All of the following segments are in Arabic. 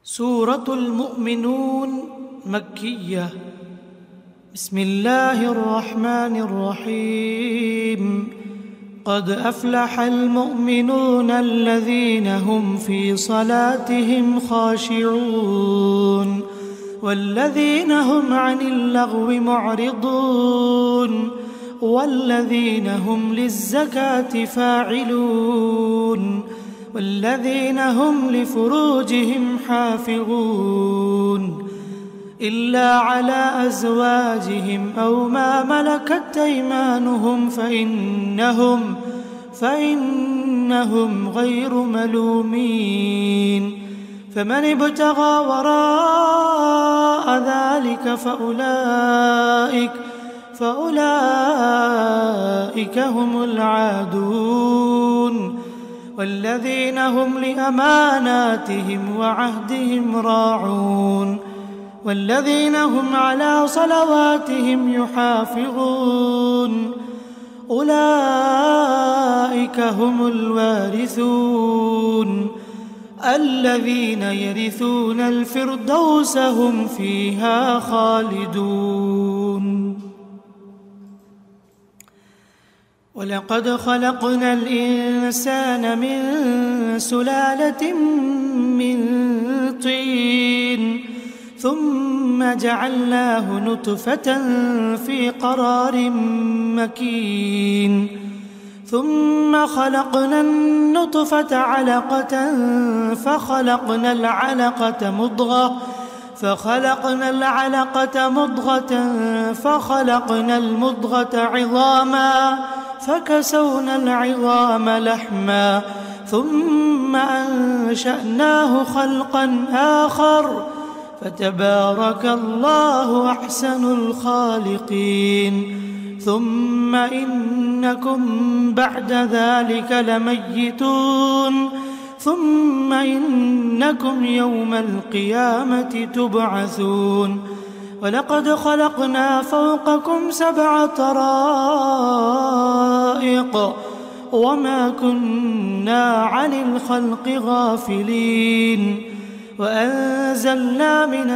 سورة المؤمنون مكية. بسم الله الرحمن الرحيم. قد أفلح المؤمنون الذين هم في صلاتهم خاشعون والذين هم عن اللغو معرضون والذين هم للزكاة فاعلون والذين هم لفروجهم حافظون إلا على أزواجهم أو ما ملكت أيمانهم فإنهم غير ملومين. فمن ابتغى وراء ذلك فأولئك هم العادون والذين هم لأماناتهم وعهدهم راعون والذين هم على صلواتهم يحافظون أولئك هم الوارثون الذين يرثون الفردوس هم فيها خالدون. ولقد خلقنا الإنسان من سلالة من طين ثم جعلناه نطفة في قرار مكين ثم خلقنا النطفة علقة فخلقنا العلقة مضغة فخلقنا المضغة عظاما فكسونا العظام لحما ثم أنشأناه خلقا آخر فتبارك الله أحسن الخالقين. ثم إنكم بعد ذلك لميتون ثم إنكم يوم القيامة تبعثون. ولقد خلقنا فوقكم 7 طرائق وما كنا عن الخلق غافلين. وأنزلنا من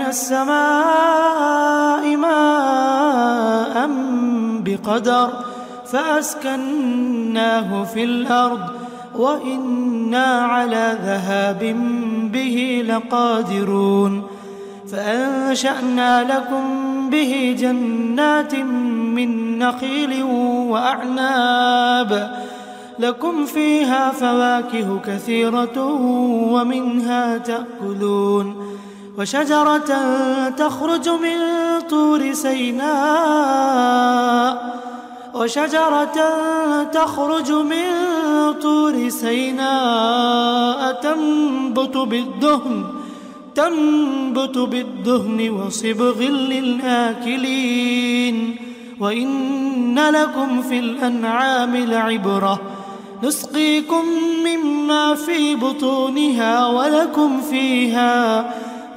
السماء ماء بقدر فأسكناه في الأرض وإنا على ذهاب به لقادرون. فأنشأنا لكم به جنات من نخيل وأعناب لكم فيها فواكه كثيرة ومنها تأكلون. وشجرة تخرج من طور سيناء تنبت بالدهن وصبغ للآكلين. وإن لكم في الأنعام لعبرة نسقيكم مما في بطونها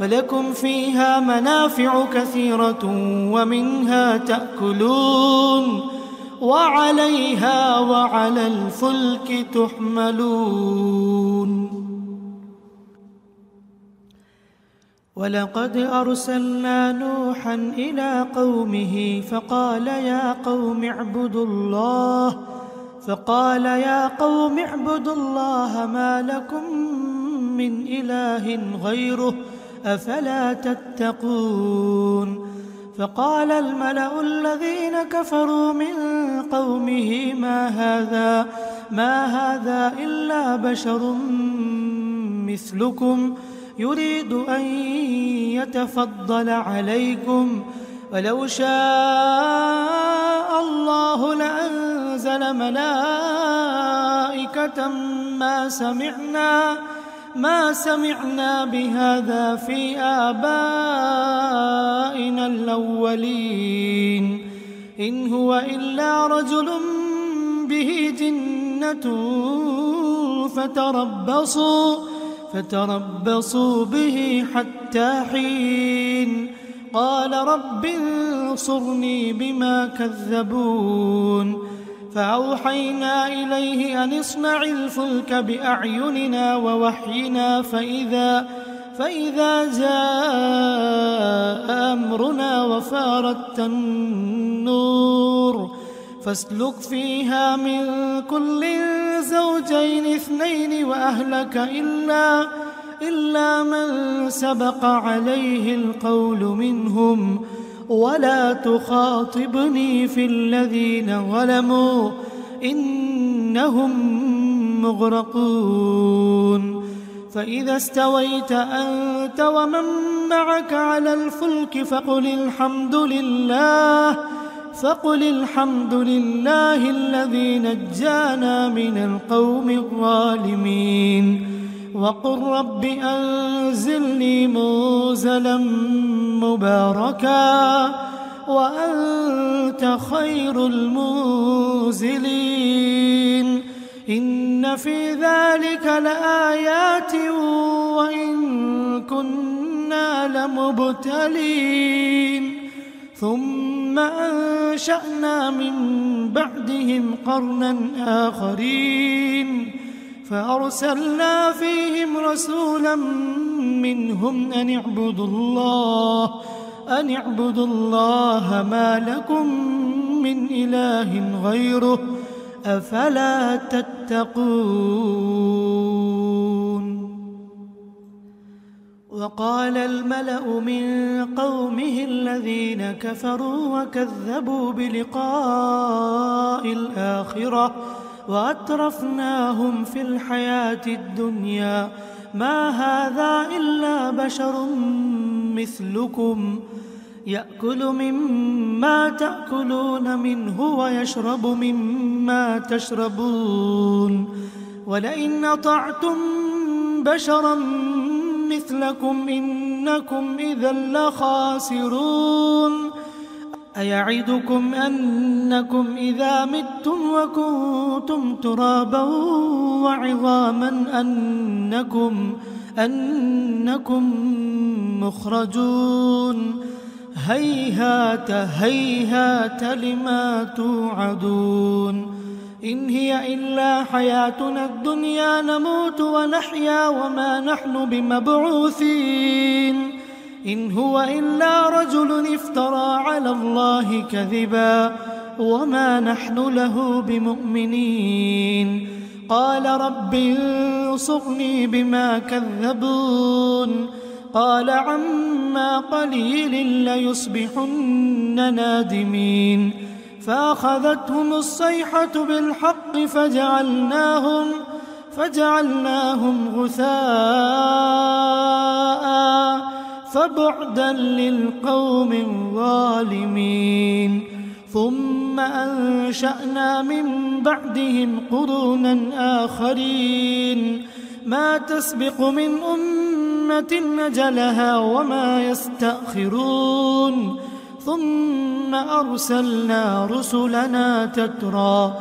ولكم فيها منافع كثيرة ومنها تأكلون وعليها وعلى الفلك تحملون. ولقد أرسلنا نوحا إلى قومه فقال يا قوم اعبدوا الله ما لكم من إله غيره أفلا تتقون. فقال الملأ الذين كفروا من قومه ما هذا إلا بشر مثلكم يريد أن يتفضل عليكم ولو شاء الله لأنزل ملائكة ما سمعنا بهذا في آبائنا الأولين إن هو إلا رجل به جنة فتربصوا به حتى حين. قال رب انصرني بما كذبون. فأوحينا إليه أن اصنع الفلك بأعيننا ووحينا فإذا جاء أمرنا وفارت النور فاسلك فيها من كل زوجين اثنين وأهلك إلا من سبق عليه القول منهم ولا تخاطبني في الذين ظلموا إنهم مغرقون فإذا استويت أنت ومن معك على الفلك فقل الحمد لله الذي نجانا من القوم الظالمين وقل رب أنزلني منزلا مباركا وأنت خير المنزلين إن في ذلك لآيات وإن كنا لمبتلين ثم أنشأنا من بعدهم قرنا آخرين فأرسلنا فيهم رسولا منهم أن اعبدوا الله ما لكم من إله غيره أفلا تتقون وقال الملأ من قومه الذين كفروا وكذبوا بلقاء الآخرة وأترفناهم في الحياة الدنيا ما هذا إلا بشر مثلكم يأكل مما تأكلون منه ويشرب مما تشربون ولئن أطعتم بشرا مثلكم إنكم إذا لخاسرون أيعدكم أنكم إذا متم وكنتم ترابا وعظاما أنكم مخرجون هيهات هيهات لما توعدون إن هي إلا حياتنا الدنيا نموت ونحيا وما نحن بمبعوثين إن هو إلا رجل افترى على الله كذبا وما نحن له بمؤمنين قال رب انصرني بما كذبون قال عما قليل ليصبحن نادمين فأخذتهم الصيحة بالحق فجعلناهم غثاء فبعدا للقوم الظالمين ثم أنشأنا من بعدهم قرونا آخرين ما تسبق من أمة أجلها وما يستأخرون ثم أرسلنا رسلنا تترى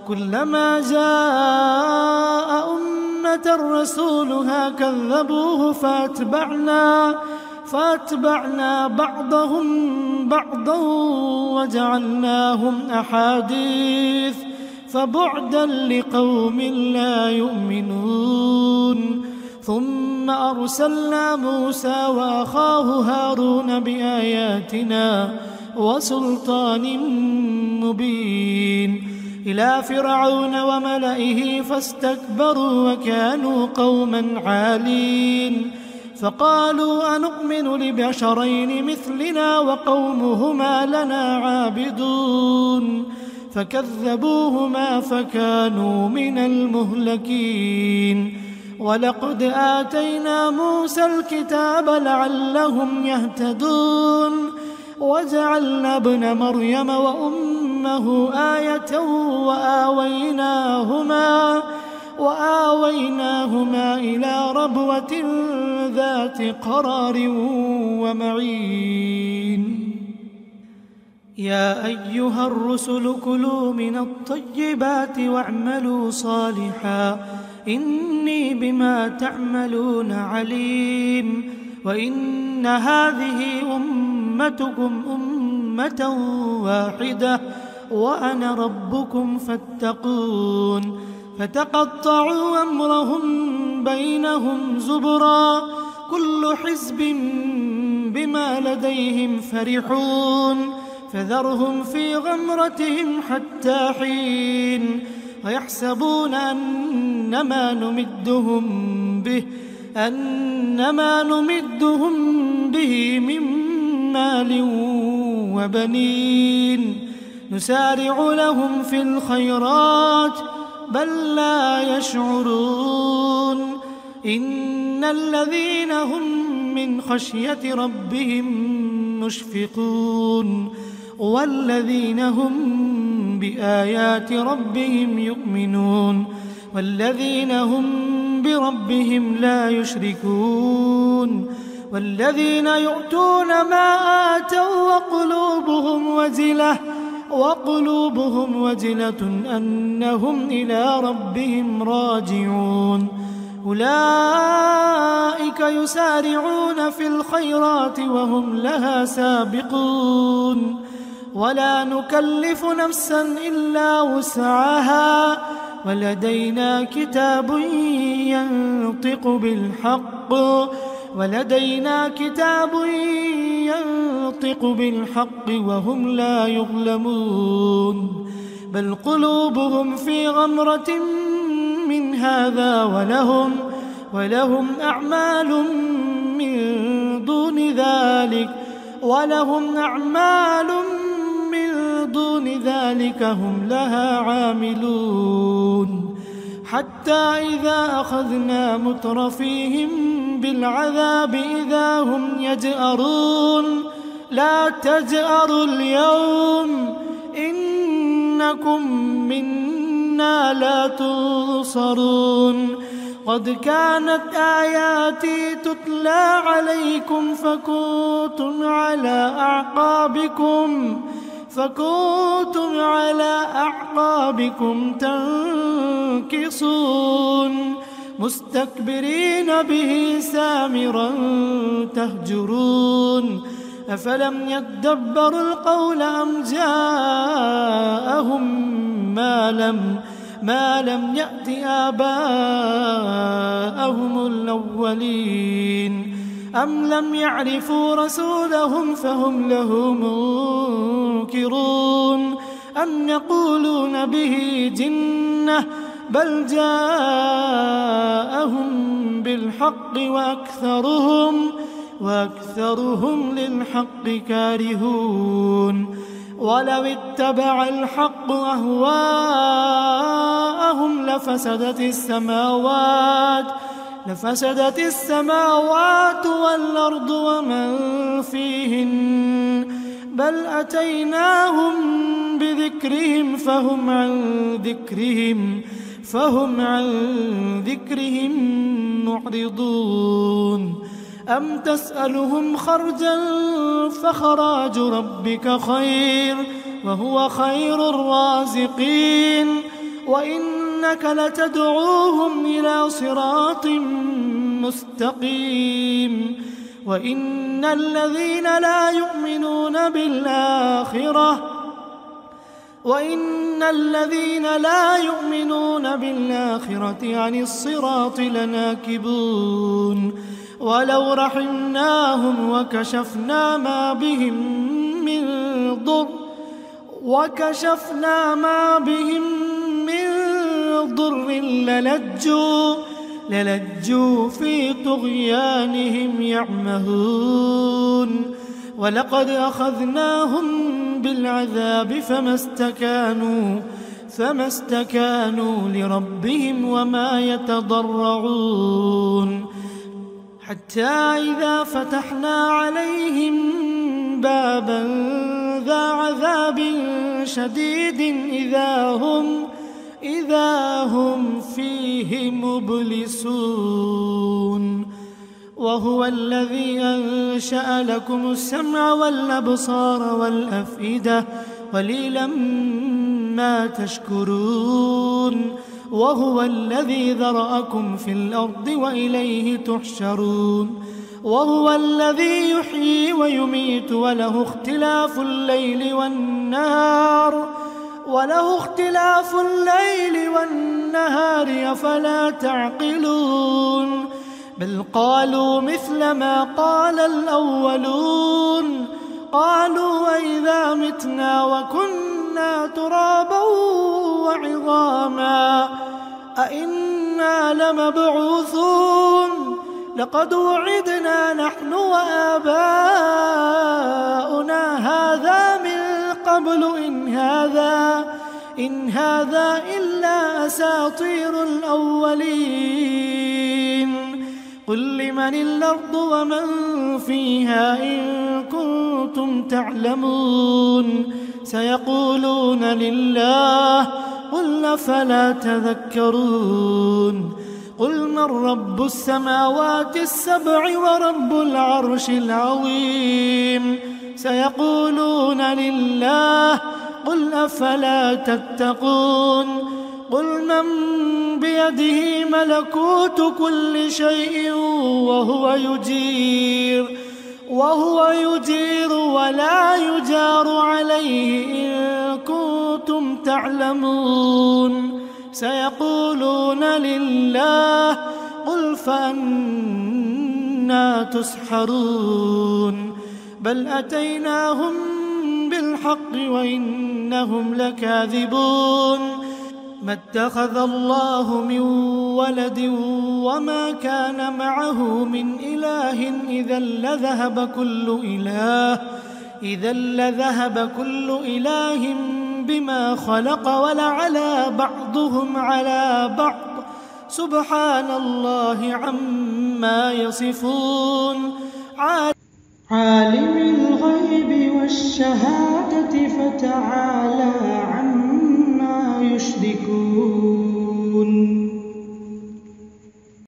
كلما جاء أمة رسولها كذبوه فأتبعنا بعضهم بعضا وجعلناهم أحاديث فبعدا لقوم لا يؤمنون ثم أرسلنا موسى وأخاه هارون بآياتنا وسلطان مبين إلى فرعون وملئه فاستكبروا وكانوا قوما عالين فقالوا أنؤمن لبشرين مثلنا وقومهما لنا عابدون فكذبوهما فكانوا من المهلكين ولقد آتينا موسى الكتاب لعلهم يهتدون وجعلنا ابن مريم وأمه آية وآويناهما إلى ربوة ذات قرار ومعين يا أيها الرسل كلوا من الطيبات واعملوا صالحا إني بما تعملون عليم وإن هذه أمتكم أمة واحدة وأنا ربكم فاتقون فتقطعوا أمرهم بينهم زبرا كل حزب بما لديهم فرحون فذرهم في غمرتهم حتى حين ويحسبون أنما نمدهم به من مال وبنين نسارع لهم في الخيرات بل لا يشعرون إن الذين هم من خشية ربهم مشفقون والذين هم بآيات ربهم يؤمنون والذين هم بربهم لا يشركون والذين يؤتون ما آتوا وقلوبهم وجلة أنهم إلى ربهم راجعون أولئك يسارعون في الخيرات وهم لها سابقون ولا نكلف نفسا إلا وسعها ولدينا كتاب ينطق بالحق وهم لا يظلمون بل قلوبهم في غمرة من هذا ولهم أعمال من دون ذلك هم لها عاملون حتى إذا أخذنا مترفيهم بالعذاب إذا هم يجأرون لا تجأروا اليوم إنكم منا لا تنصرون قد كانت آياتي تتلى عليكم فكنتم على أعقابكم تنكصون مستكبرين به سامرا تهجرون أفلم يدبروا القول أم جاءهم ما لم يأت آباءهم الأولين أم لم يعرفوا رسولهم فهم له منكرون أم يقولون به جنة بل جاءهم بالحق وأكثرهم للحق كارهون ولو اتبع الحق أهواءهم لفسدت السماوات والأرض ومن فيهن بل أتيناهم بذكرهم فهم عن ذكرهم معرضون أم تسألهم خرجا فخراج ربك خير وهو خير الرازقين وإنك لتدعوهم إلى صراط مستقيم وإن الذين لا يؤمنون بالآخرة عن الصراط لناكبون ولو رحمناهم وكشفنا ما بهم من ضر للجوا في طغيانهم يعمهون ولقد أخذناهم بالعذاب فما استكانوا لربهم وما يتضرعون حتى إذا فتحنا عليهم بابا ذا عذاب شديد إذا هم فيه مبلسون وهو الذي أنشأ لكم السمع والأبصار والأفئدة قليلا ما تشكرون وهو الذي ذرأكم في الأرض وإليه تحشرون وهو الذي يحيي ويميت وله اختلاف الليل والنهار وله اختلاف الليل والنهار أفلا تعقلون بل قالوا مثل ما قال الأولون قالوا أئذا متنا وكنا ترابا وعظاما أئنا لمبعوثون لقد وعدنا نحن وآباؤنا هذا من قبل إن هذا إلا أساطير الأولين قل لمن الأرض ومن فيها إن كنتم تعلمون سيقولون لله قل أفلا تذكرون قل من رب السماوات السبع ورب العرش العظيم سيقولون لله قل أفلا تتقون قل من بيده ملكوت كل شيء وهو يجير ولا يجار عليه إن كنتم تعلمون سيقولون لله قل فأنا تسحرون بل أتيناهم بالحق وإنهم لكاذبون ما اتخذ الله من ولد وما كان معه من إله إذا لذهب كل إله بما خلق ولعلى بعضهم على بعض سبحان الله عما يصفون عالم الغيب والشهادة فتعالى عما يشركون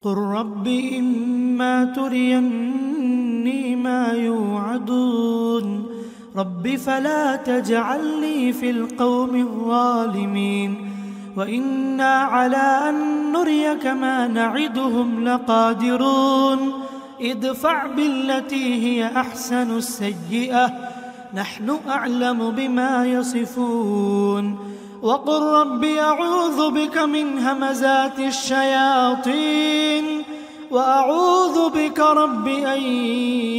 قل رب إما تريني ما يوعدون رب فلا تجعلني في القوم الظالمين وإنا على أن نريك ما نعدهم لقادرون ادفع بالتي هي أحسن السيئة نحن أعلم بما يصفون وقل رب أعوذ بك من همزات الشياطين وأعوذ بك رب أن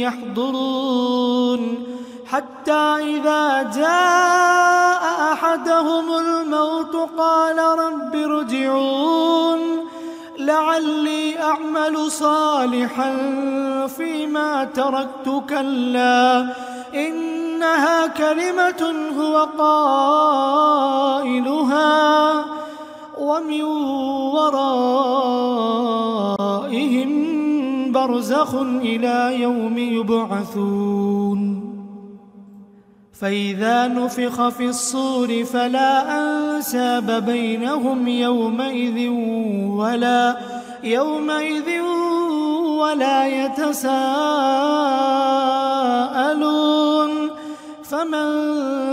يحضرون حتى إذا جاء أحدهم الموت قال رب ارجعون لعلي أعمل صالحا فيما تركت كلا إنها كلمة هو قائلها ومن ورائهم برزخ إلى يوم يبعثون فإذا نفخ في الصور فلا أنساب بينهم يومئذ ولا يتساءلون فمن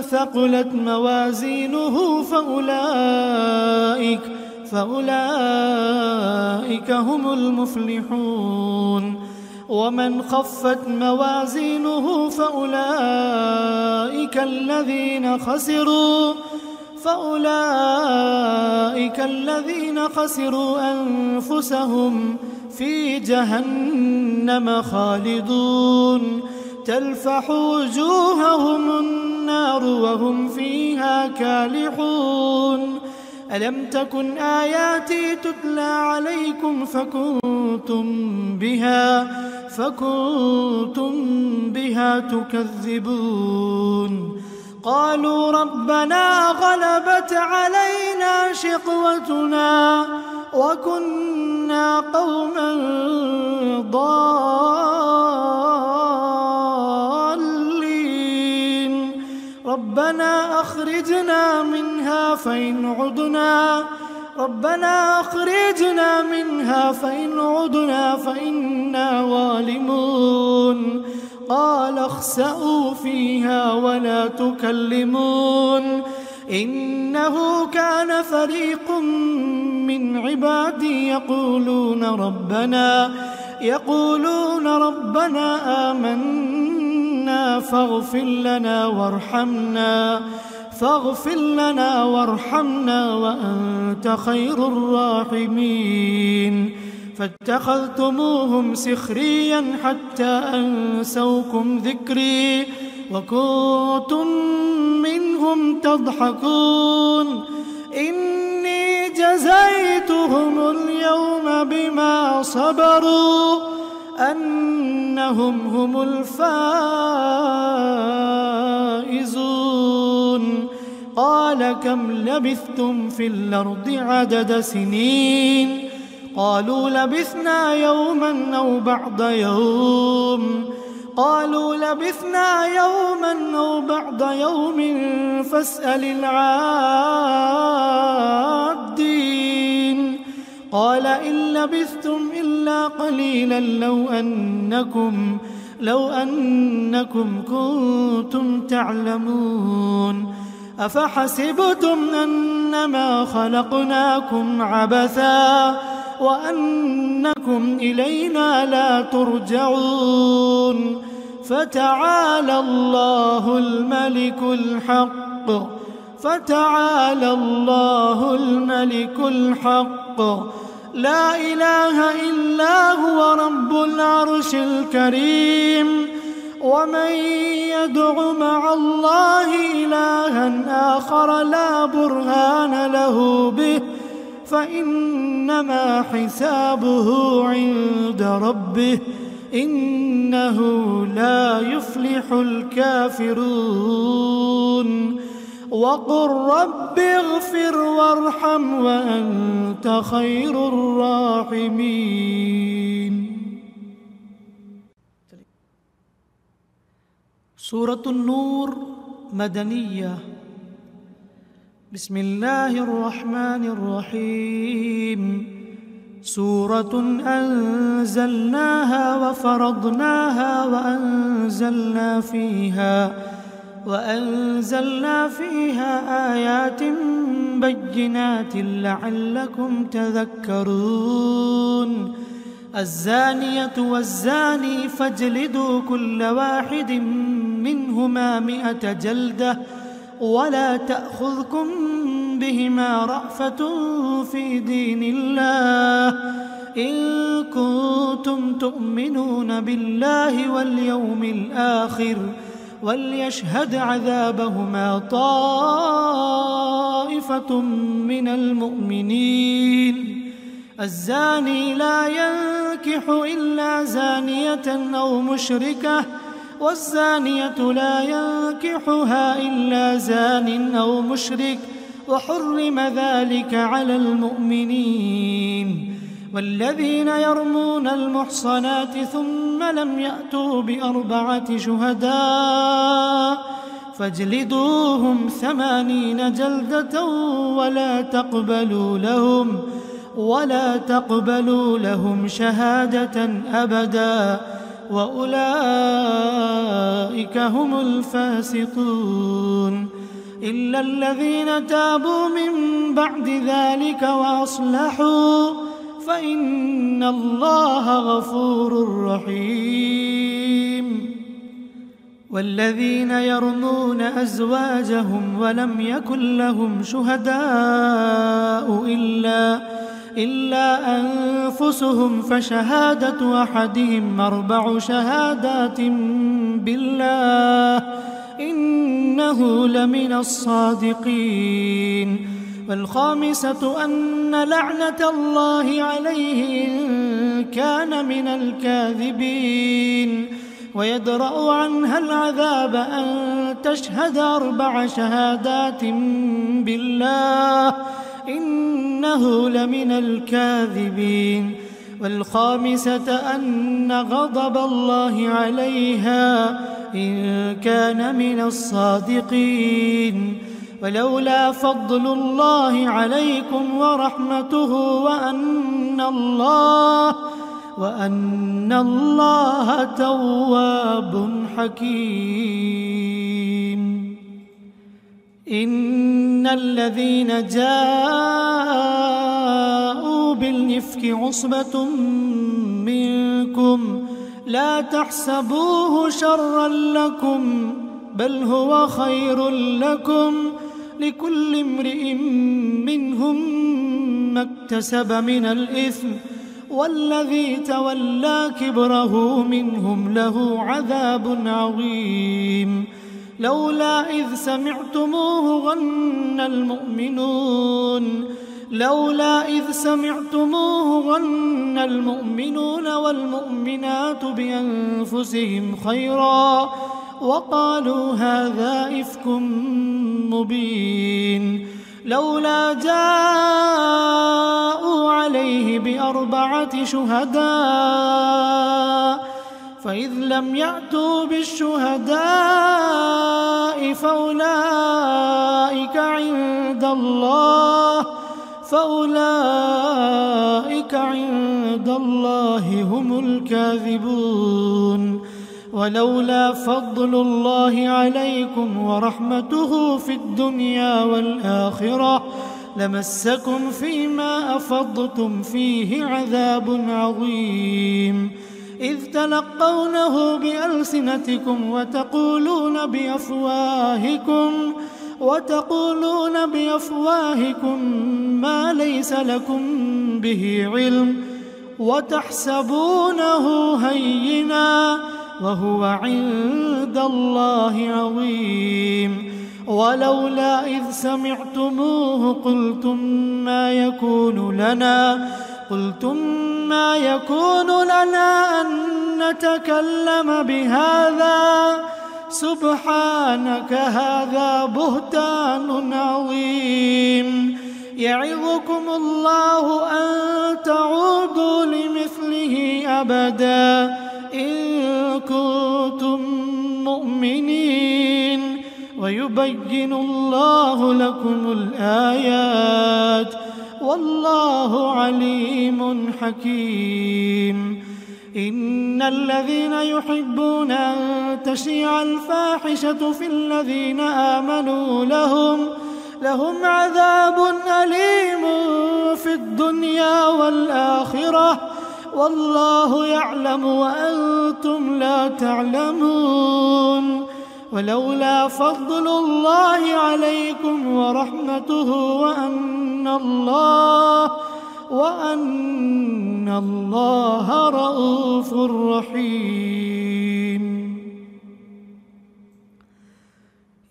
ثقلت موازينه فأولئك هم المفلحون ومن خفت موازينه فأولئك الذين خسروا أنفسهم في جهنم خالدون تلفح وجوههم النار وهم فيها كالحون ألم تكن آياتي تتلى عليكم فكنتم بها تكذبون قالوا ربنا غلبت علينا شقوتنا وكنا قوما ضالين ربنا أخرجنا منها فإن عدنا فإنا ظالمون قال اخسئوا فيها ولا تكلمون إنه كان فريق من عبادي يقولون ربنا آمنا فاغفر لنا فاغفر لنا وارحمنا وأنت خير الراحمين فاتخذتموهم سخريا حتى أنسوكم ذكري وكنتم منهم تضحكون إني جزيتهم اليوم بما صبروا أنهم هم الفائزون قال كم لبثتم في الأرض عدد سنين قالوا لبثنا يوما أو بعض يوم قالوا لبثنا يوما أو بعض يوم فاسأل العادين قال إن لبثتم إلا قليلا لو أنكم كنتم تعلمون أفحسبتم أنما خلقناكم عبثا وأنكم إلينا لا ترجعون فتعالى الله الملك الحق لا إله إلا هو رب العرش الكريم ومن يدع مع الله إلها آخر لا برهان له به فإنما حسابه عند ربه إنه لا يفلح الكافرون وقل رب اغفر وارحم وأنت خير الراحمين. سورة النور مدنية. بسم الله الرحمن الرحيم. سورة أنزلناها وفرضناها وأنزلنا فيها آيات بينات لعلكم تذكرون. الزانية والزاني فاجلدوا كل واحد منهما 100 جلدة ولا تأخذكم بهما رأفة في دين الله إن كنتم تؤمنون بالله واليوم الآخر وليشهد عذابهما طائفة من المؤمنين. الزاني لا ينكح إلا زانية أو مشركة والزانية لا ينكحها إلا زان أو مشرك وحرم ذلك على المؤمنين. والذين يرمون المحصنات ثم لم يأتوا ب4 شهداء فاجلدوهم 80 جلدة ولا تقبلوا لهم شهادة أبدا وأولئك هم الفاسقون. إلا الذين تابوا من بعد ذلك وأصلحوا فإن الله غفور رحيم. والذين يرمون أزواجهم ولم يكن لهم شهداء إلا أنفسهم فشهادة أحدهم 4 شهادات بالله إنه لمن الصادقين. والخامسة أن لعنة الله عليه إن كان من الكاذبين. ويدرأ عنها العذاب أن تشهد 4 شهادات بالله إنه لمن الكاذبين. والخامسة أن غضب الله عليها إن كان من الصادقين. ولولا فضل الله عليكم ورحمته وأن الله تواب حكيم. إن الذين جاءوا بالإفك عصبة منكم لا تحسبوه شرا لكم بل هو خير لكم لكل امرئ منهم ما اكتسب من الإثم والذي تولى كبره منهم له عذاب عظيم لولا إذ سمعتموه ظن المؤمنون والمؤمنات بأنفسهم خيرا وقالوا هذا إفك مبين لولا جاءوا عليه ب4 شهداء فإذ لم يأتوا بالشهداء فأولئك عند الله هم الكاذبون ولولا فضل الله عليكم ورحمته في الدنيا والآخرة لمسكم فيما أفضتم فيه عذاب عظيم إذ تلقونه بألسنتكم وتقولون بأفواهكم ما ليس لكم به علم وتحسبونه هينا وهو عند الله عظيم ولولا إذ سمعتموه قلتم ما يكون لنا أن نتكلم بهذا سبحانك هذا بهتان عظيم يعظكم الله أن تعودوا لمثله أبدا إن كنتم مؤمنين ويبين الله لكم الآيات والله عليم حكيم إن الذين يحبون أن تشيع الفاحشة في الذين آمنوا لهم عذاب أليم في الدنيا والآخرة والله يعلم وأنتم لا تعلمون ولولا فضل الله عليكم ورحمته وأن الله رؤوف رحيم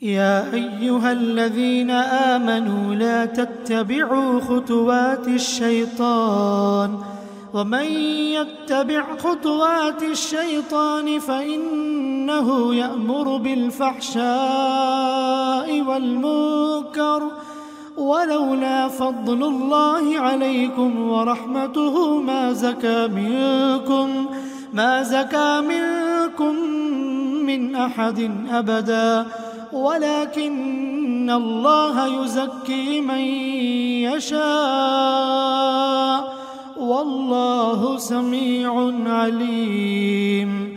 يا أيها الذين آمنوا لا تتبعوا خطوات الشيطان ومن يتبع خطوات الشيطان فإنه يأمر بالفحشاء والمنكر ولولا فضل الله عليكم ورحمته ما زكى منكم من أحد أبدا ولكن الله يزكي من يشاء والله سميع عليم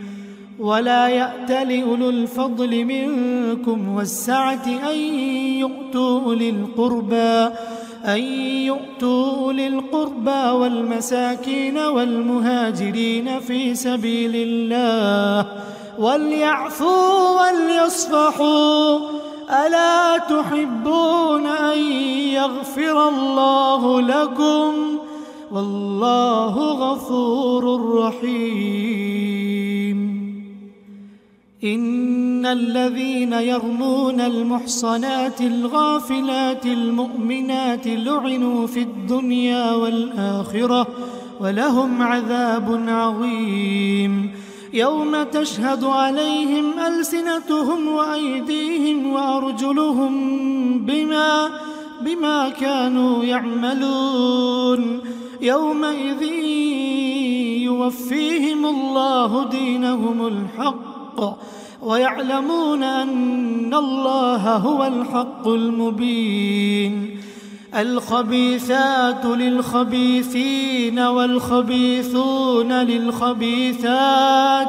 ولا يأتل أولو الفضل منكم والسعة أن يؤتوا أولي القربى والمساكين والمهاجرين في سبيل الله وليعفوا وليصفحوا ألا تحبون أن يغفر الله لكم والله غفور رحيم إن الذين يرمون المحصنات الغافلات المؤمنات لعنوا في الدنيا والآخرة ولهم عذاب عظيم يوم تشهد عليهم ألسنتهم وأيديهم وأرجلهم بما كانوا يعملون يومئذ يوفيهم الله دينهم الحق ويعلمون أن الله هو الحق المبين الخبيثات للخبيثين والخبيثون للخبيثات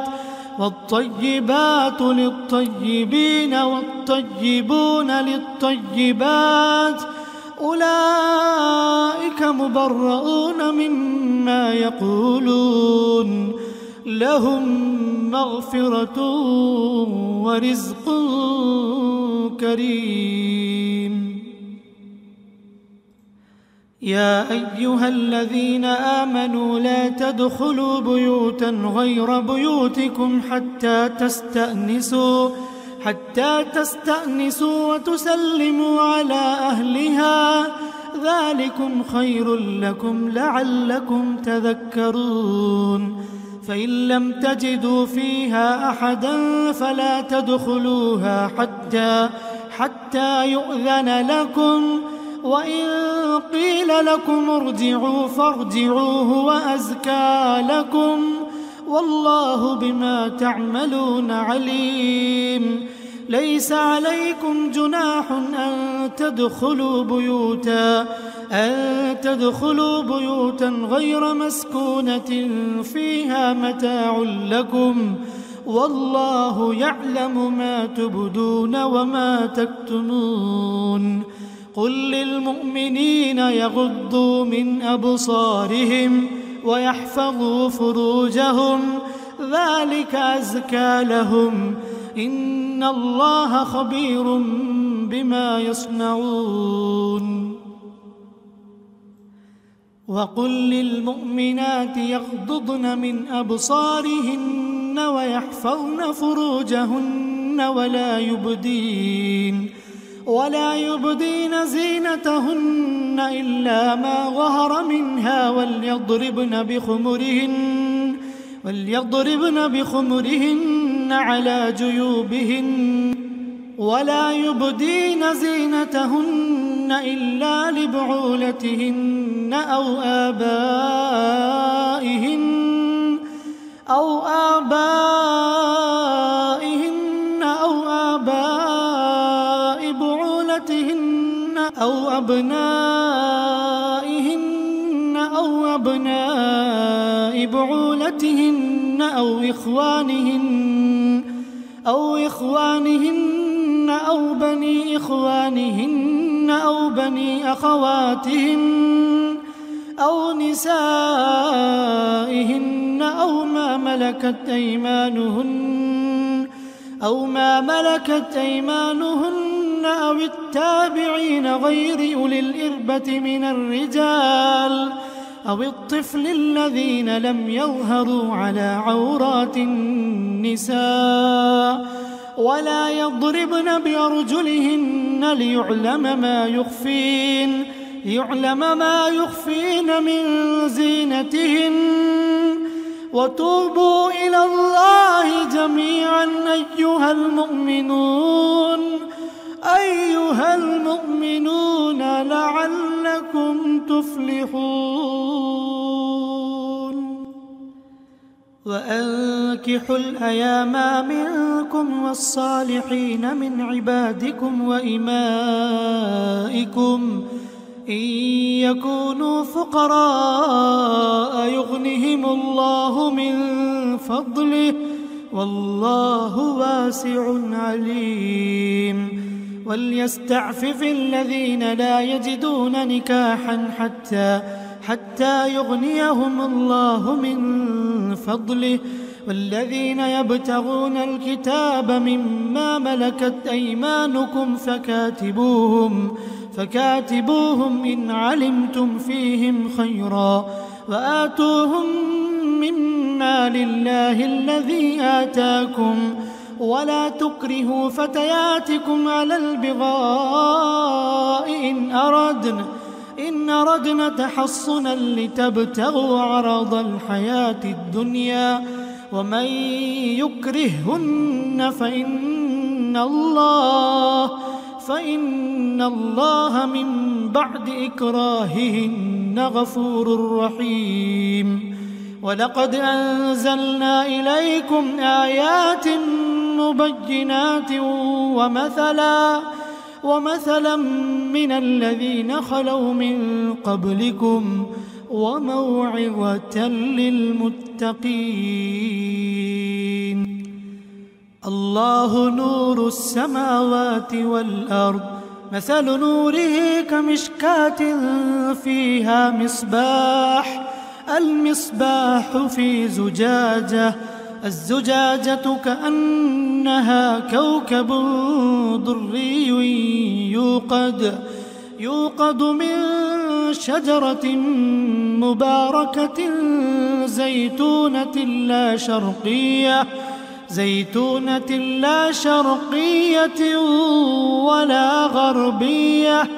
والطيبات للطيبين والطيبون للطيبات أولئك مبرؤون مما يقولون لهم مغفرة ورزق كريم يا أيها الذين آمنوا لا تدخلوا بيوتا غير بيوتكم حتى تستأنسوا وتسلموا على أهلها، ذلكم خير لكم لعلكم تذكرون. فإن لم تجدوا فيها أحدا فلا تدخلوها حتى يؤذن لكم، وإن قيل لكم ارجعوا فارجعوا هو أزكى لكم، والله بما تعملون عليم. ليس عليكم جناح أن تدخلوا بيوتا غير مسكونة فيها متاع لكم، والله يعلم ما تبدون وما تكتمون. قل للمؤمنين يغضوا من أبصارهم ويحفظوا فروجهم، ذلك أزكى لهم، إن الله خبير بما يصنعون. وقل للمؤمنات يغضضن من أبصارهن ويحفظن فروجهن ولا يبدين زينتهن إلا ما ظهر منها، وليضربن بخمرهن على جيوبهن، ولا يبدين زينتهن إلا لبعولتهن أو آبائهن أو آباء بعولتهن أو أبنائهن أو أبناء بعولتهن أو إخوانهن أو بني إخوانهن أو بني أخواتهن أو نسائهن أو ما ملكت أيمانهن أو التابعين غير أولي الإربة من الرجال أو الطفل الذين لم يظهروا على عورات النساء، ولا يضربن بأرجلهن ليعلم ما يخفين من زينتهن. وتوبوا إلى الله جميعا أيها المؤمنون لعلكم تفلحون. وأنكحوا الأيام منكم والصالحين من عبادكم وإمائكم إن يكونوا فقراء يغنهم الله من فضله، والله واسع عليم. وليستعفف الذين لا يجدون نكاحا حتى يغنيهم الله من فضله، والذين يبتغون الكتاب مما ملكت أيمانكم فكاتبوهم إن علمتم فيهم خيرا، وآتوهم مما لله الذي آتاكم، ولا تكرهوا فتياتكم على البغاء إن أردنا تحصنا لتبتغوا عرض الحياة الدنيا، ومن يكرههن فإن الله من بعد إكراههن غفور رحيم. ولقد أنزلنا إليكم آيات مبينات ومثلا من الذين خلوا من قبلكم وموعظة للمتقين. الله نور السماوات والأرض، مثل نوره كمشكاة فيها المصباح في زجاجة، الزجاجة كأنها كوكب دري يوقد من شجرة مباركة زيتونة لا شرقية ولا غربية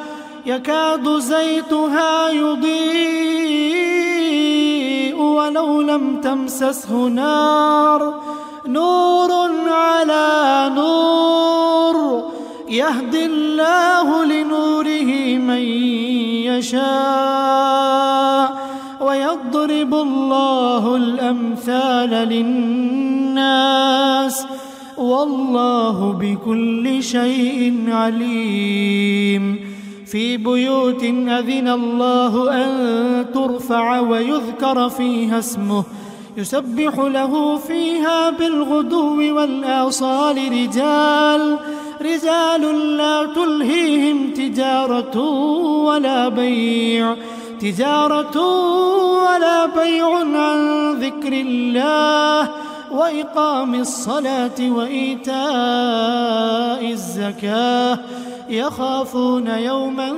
يكاد زيتها يضيء ولو لم تمسسه نار نور على نور يهدي الله لنوره من يشاء ويضرب الله الأمثال للناس والله بكل شيء عليم. في بيوت أذن الله أن ترفع ويذكر فيها اسمه يسبح له فيها بالغدو والآصال رجال لا تلهيهم تجارة ولا بيع عن ذكر الله وإقام الصلاة وإيتاء الزكاة يخافون يوما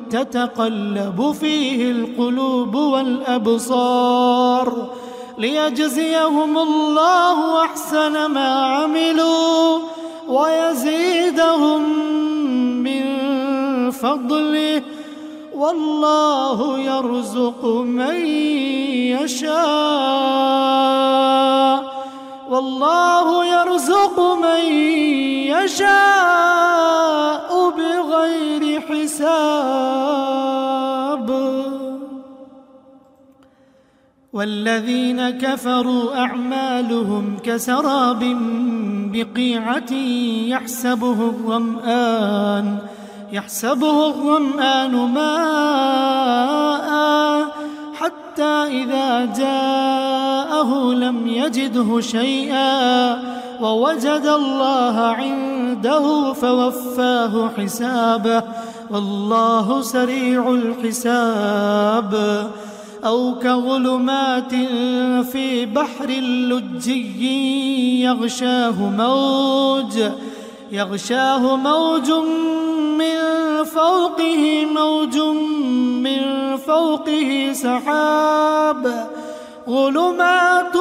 تتقلب فيه القلوب والأبصار ليجزيهم الله أحسن ما عملوا ويزيدهم من فضله والله يرزق من يشاء بغير حساب. والذين كفروا أعمالهم كسراب بقيعة يحسبه الظمآن ماء حتى إذا جاءه لم يجده شيئا ووجد الله عنده فوفاه حسابه والله سريع الحساب. أو كظلمات في بحر لجي يغشاه موج من فوقه سحاب ظلمات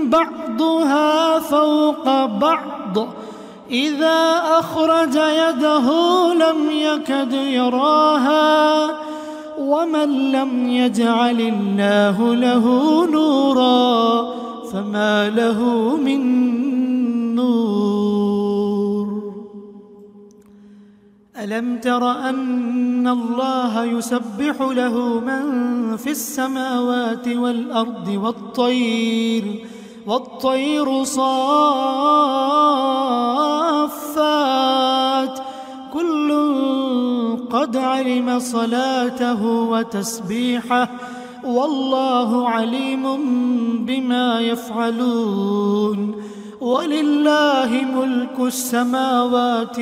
بعضها فوق بعض إذا أخرج يده لم يكد يراها ومن لم يجعل الله له نورا فما له من نور. ألم تر أن الله يسبح له من في السماوات والأرض والطير صافات كل قد علم صلاته وتسبيحه والله عليم بما يفعلون. ولله ملك السماوات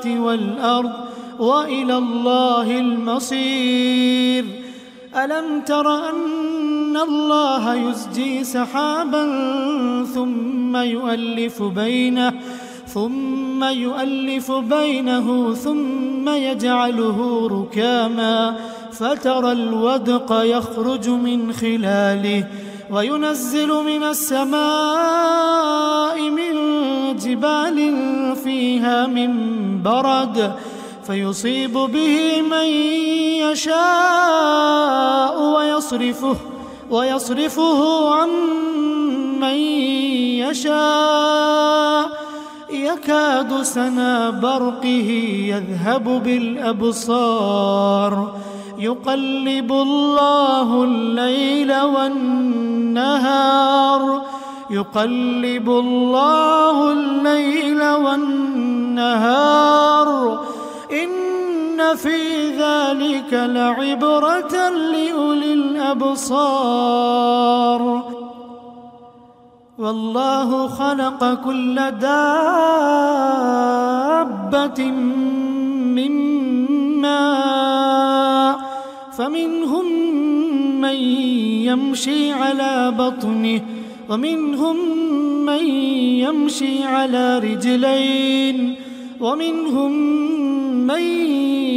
والأرض وإلى الله المصير. ألم تر أن الله يزجي سحابا ثم يؤلف بينه ثم يجعله ركاما فترى الودق يخرج من خلاله وينزل من السماء من جبال فيها من برد فيصيب به من يشاء ويصرفه عن من يشاء يكاد سنا برقه يذهب بالأبصار يقلب الله الليل والنهار إن في ذلك لعبرة لأولي الأبصار. والله خلق كل دابة من ماء فمنهم من يمشي على بطنه ومنهم من يمشي على رجلين ومنهم من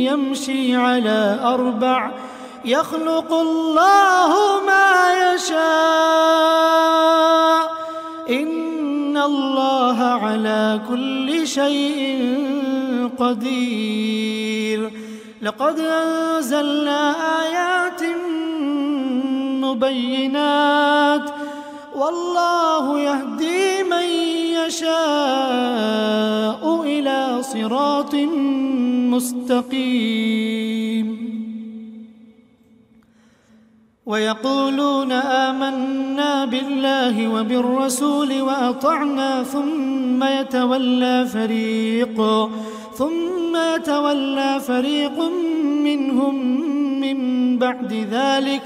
يمشي على 4 يخلق الله ما يشاء إن الله على كل شيء قدير لقد أنزلنا آيات مبينات والله يهدي من يشاء إلى صراط مستقيم ويقولون آمنا بالله وبالرسول وأطعنا ثم يتولى فريق منهم من بعد ذلك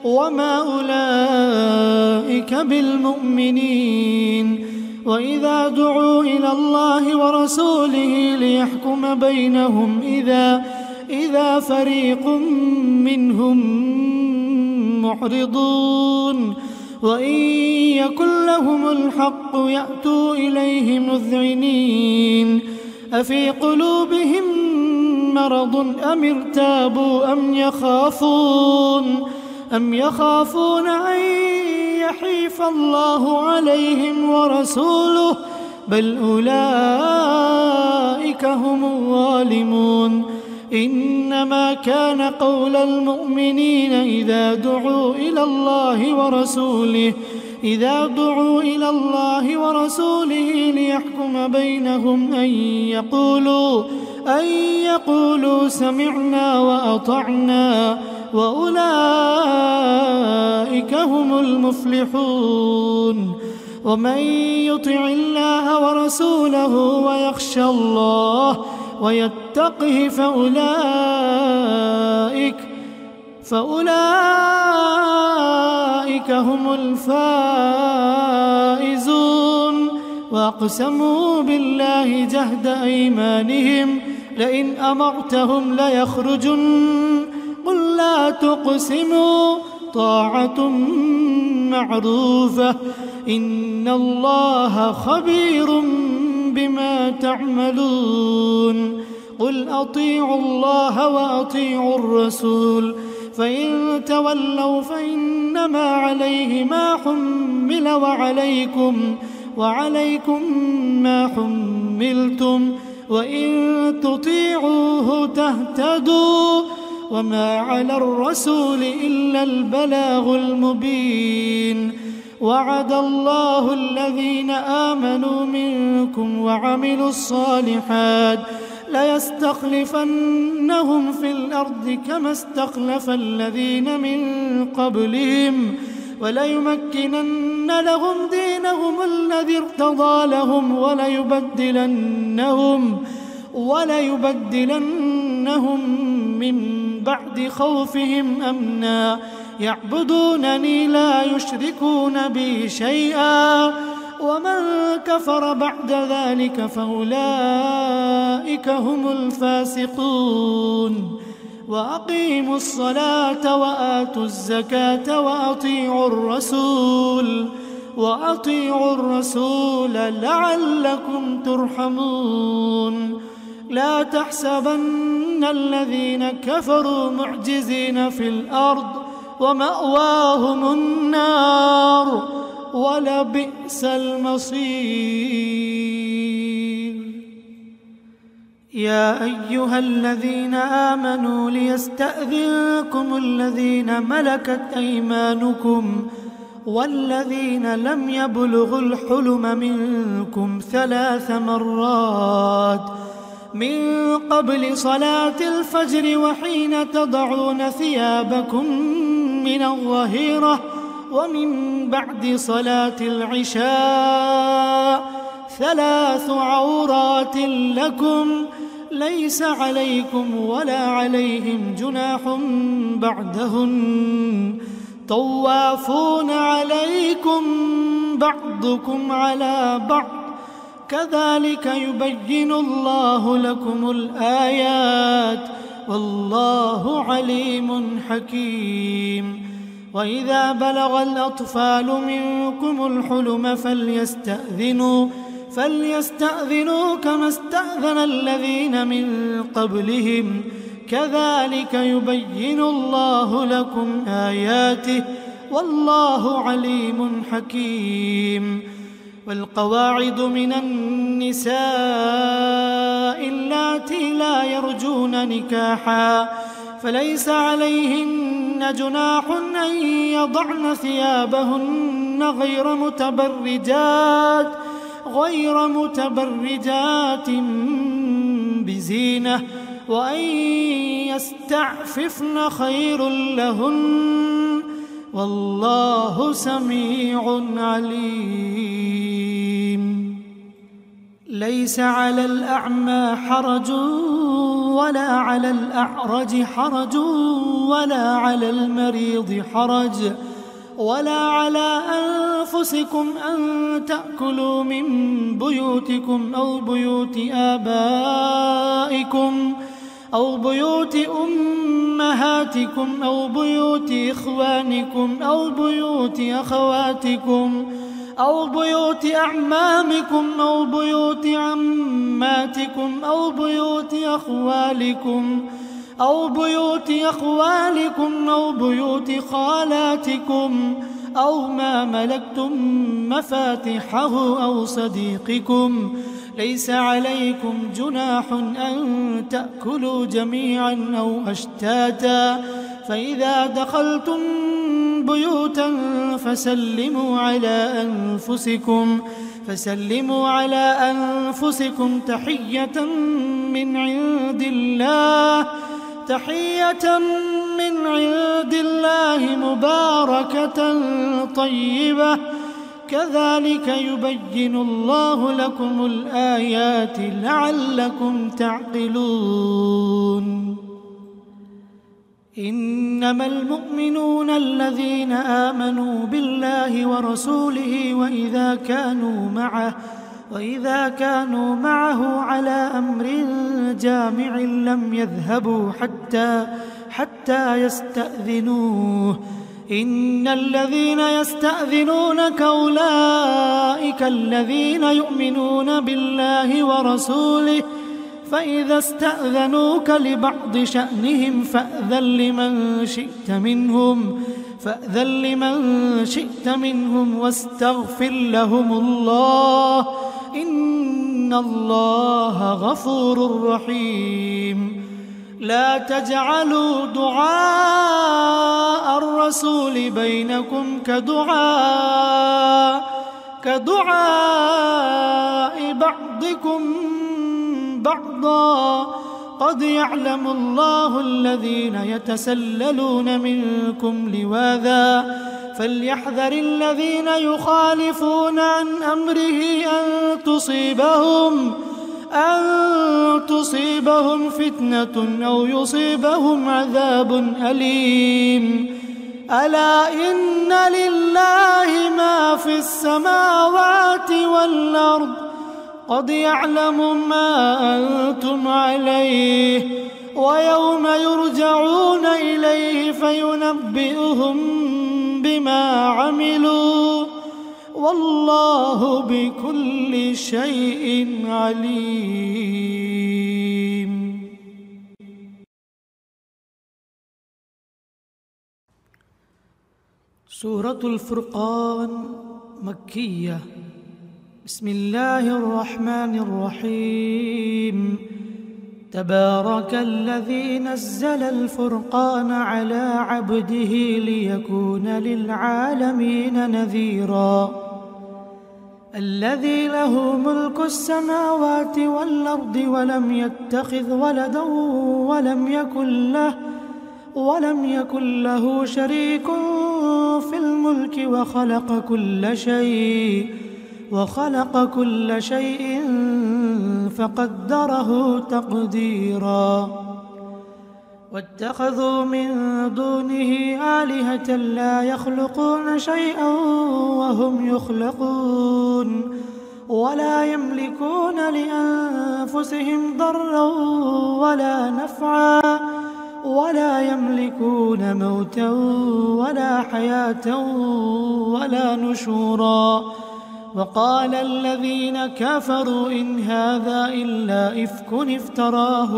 وما أولئك بالمؤمنين وإذا دعوا إلى الله ورسوله ليحكم بينهم إذا فريق منهم معرضون وإن يكن لهم الحق يأتوا إليه مذعنين أفي قلوبهم مرض أم ارتابوا أم يخافون أن يحيف الله عليهم ورسوله بل أولئك هم الظالمون إنما كان قول المؤمنين إذا دعوا إلى الله ورسوله ليحكم بينهم أن يقولوا سمعنا وأطعنا وأولئك هم المفلحون ومن يطع الله ورسوله ويخشى الله ويتقه فأولئك هم الفائزون وأقسموا بالله جهد أيمانهم لئن أمرتهم ليخرجن قل لا تقسموا طاعة معروفة إن الله خبير بما تعملون قل أطيعوا الله وأطيعوا الرسول فإن تولوا فإنما عليه ما حمل وعليكم ما حملتم وإن تطيعوه تهتدوا وما على الرسول إلا البلاغ المبين وعد الله الذين آمنوا منكم وعملوا الصالحات ليستخلفنهم في الأرض كما استخلف الذين من قبلهم وليمكنن لهم دينهم الذي ارتضى لهم وليبدلنهم من بعد خوفهم أمنا يعبدونني لا يشركون بي شيئا ومن كفر بعد ذلك فأولئك هم الفاسقون وأقيموا الصلاة وآتوا الزكاة وأطيعوا الرسول لعلكم ترحمون لا تحسبن الذين كفروا معجزين في الأرض ومأواهم النار ولبئس المصير يا أيها الذين آمنوا ليستأذنكم الذين ملكت أيمانكم والذين لم يبلغوا الحلم منكم 3 مرات من قبل صلاة الفجر وحين تضعون ثيابكم من الظهيرة ومن بعد صلاة العشاء 3 عورات لكم ليس عليكم ولا عليهم جناح بعدهن طوافون عليكم بعضكم على بعض كذلك يبين الله لكم الآيات والله عليم حكيم وإذا بلغ الأطفال منكم الحلم فليستأذنوا كما استأذن الذين من قبلهم كذلك يبين الله لكم آياته والله عليم حكيم. والقواعد من النساء اللاتي لا يرجون نكاحا فليس عليهن جناح أن يضعن ثيابهن غير متبرجات بزينة وأن يستعففن خير لهن والله سميع عليم. ليس على الأعمى حرج ولا على الأعرج حرج ولا على المريض حرج ولا على أنفسكم أن تأكلوا من بيوتكم أو بيوت آبائكم أو بيوت أمهاتكم أو بيوت إخوانكم أو بيوت أخواتكم أو بيوت أعمامكم أو بيوت عماتكم أو بيوت أخوالكم أو بيوت خالاتكم أو ما ملكتم مفاتحه أو صديقكم. ليس عليكم جناح أن تأكلوا جميعا أو أشتاتا فإذا دخلتم بيوتا فسلموا على أنفسكم تحية من عند الله مباركة طيبة كذلك يبين الله لكم الآيات لعلكم تعقلون. إنما المؤمنون الذين آمنوا بالله ورسوله وإذا كانوا معه على أمر جامع لم يذهبوا حتى يستأذنوه. إن الذين يستأذنونك أولئك الذين يؤمنون بالله ورسوله فإذا استأذنوك لبعض شأنهم فأذن لمن شئت منهم واستغفر لهم الله إن الله غفور رحيم. لا تجعلوا دعاء الرسول بينكم كدعاء بعضكم بعضا قد يعلم الله الذين يتسللون منكم لواذا فليحذر الذين يخالفون عن أمره أن تصيبهم فتنة أو يصيبهم عذاب أليم. ألا إن لله ما في السماوات والأرض قد يعلم ما أنتم عليه ويوم يرجعون إليه فينبئهم بما عملوا والله بكل شيء عليم. سورة الفرقان مكية. بسم الله الرحمن الرحيم. تبارك الذي نزل الفرقان على عبده ليكون للعالمين نذيرا. الذي له ملك السماوات والأرض ولم يتخذ ولدا ولم يكن له شريك في الملك وخلق كل شيء فقدره تقديرا. واتخذوا من دونه آلهة لا يخلقون شيئا وهم يخلقون ولا يملكون لأنفسهم ضرا ولا نفعا ولا يملكون موتا ولا حياة ولا نشورا وقال الذين كفروا إن هذا إلا إفك افتراه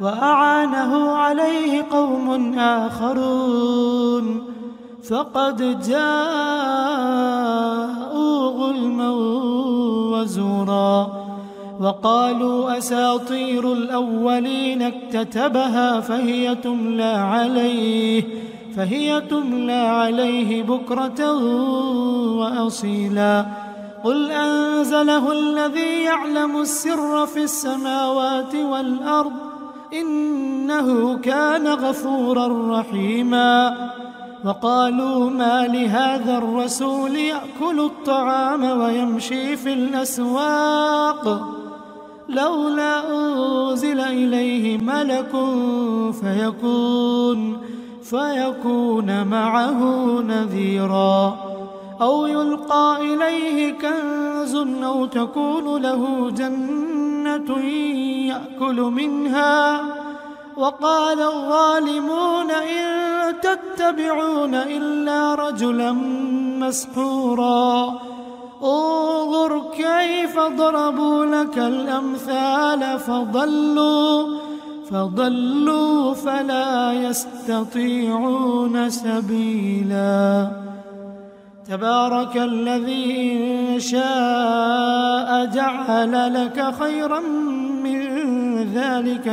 وأعانه عليه قوم آخرون فقد جاءوا ظلما وزورا وقالوا أساطير الأولين اكتتبها فهي تملى عليه بكرة وأصيلا قل أنزله الذي يعلم السر في السماوات والأرض إنه كان غفورا رحيما وقالوا ما لهذا الرسول يأكل الطعام ويمشي في الأسواق لولا أنزل إليه ملك فيكون معه نذيرا أو يلقى إليه كنز أو تكون له جنة يأكل منها وقال الظالمون إن تتبعون إلا رجلا مسحورا انظر كيف ضربوا لك الأمثال فضلوا فلا يستطيعون سبيلا تبارك الذي إن شاء جعل لك خيرا من ذلك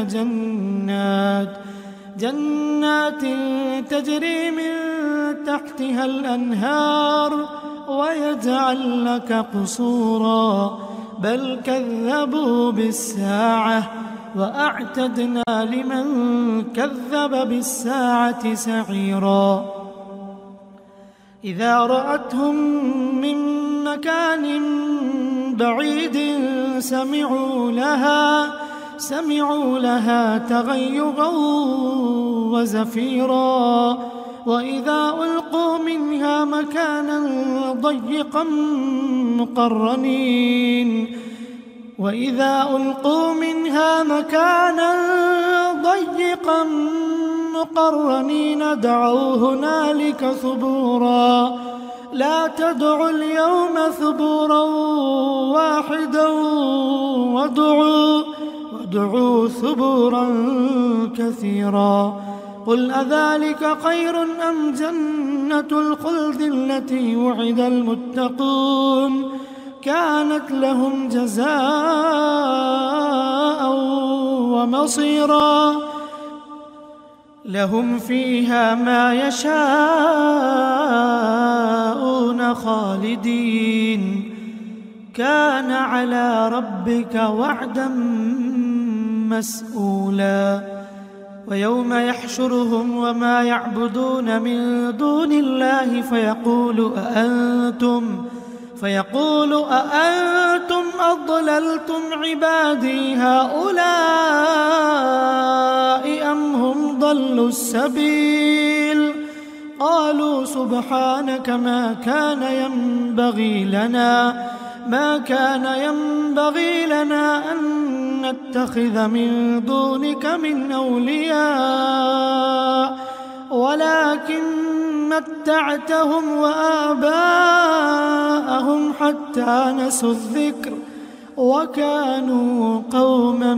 جنات تجري من تحتها الأنهار ويجعل لك قصورا بل كذبوا بالساعة وأعتدنا لمن كذب بالساعة سعيرا إذا رأتهم من مكان بعيد سمعوا لها تغيظا وزفيرا وإذا ألقوا منها مكانا ضيقا مقرنين دعوا هنالك ثبورا لا تدعوا اليوم ثبورا واحدا وادعوا ثبورا كثيرا قل أذلك خير أم جنة الخلد التي وعد المتقون كانت لهم جزاء ومصيرا لهم فيها ما يشاءون خالدين كان على ربك وعدا مسئولا ويوم يحشرهم وما يعبدون من دون الله فيقول أأنتم أضللتم عبادي هؤلاء أم هم ضلوا السبيل قالوا سبحانك ما كان ينبغي لنا أن نتخذ من دونك من أولياء ولكن متعتهم وآباءهم حتى نسوا الذكر وكانوا قوما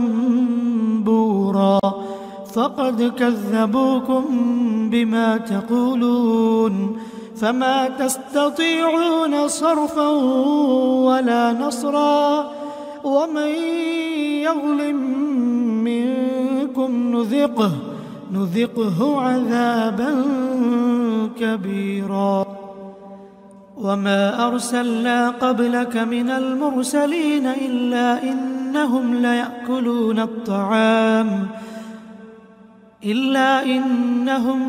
بورا فقد كذبوكم بما تقولون فما تستطيعون صرفا ولا نصرا ومن يظلم منكم نذقه عذابا كبيرا وما أرسلنا قبلك من المرسلين إلا إنهم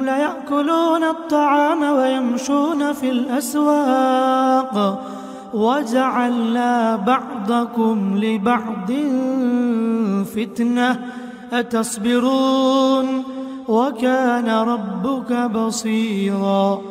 ليأكلون الطعام ويمشون في الأسواق وجعلنا بعضكم لبعض فتنة أتصبرون وكان ربك بصيرا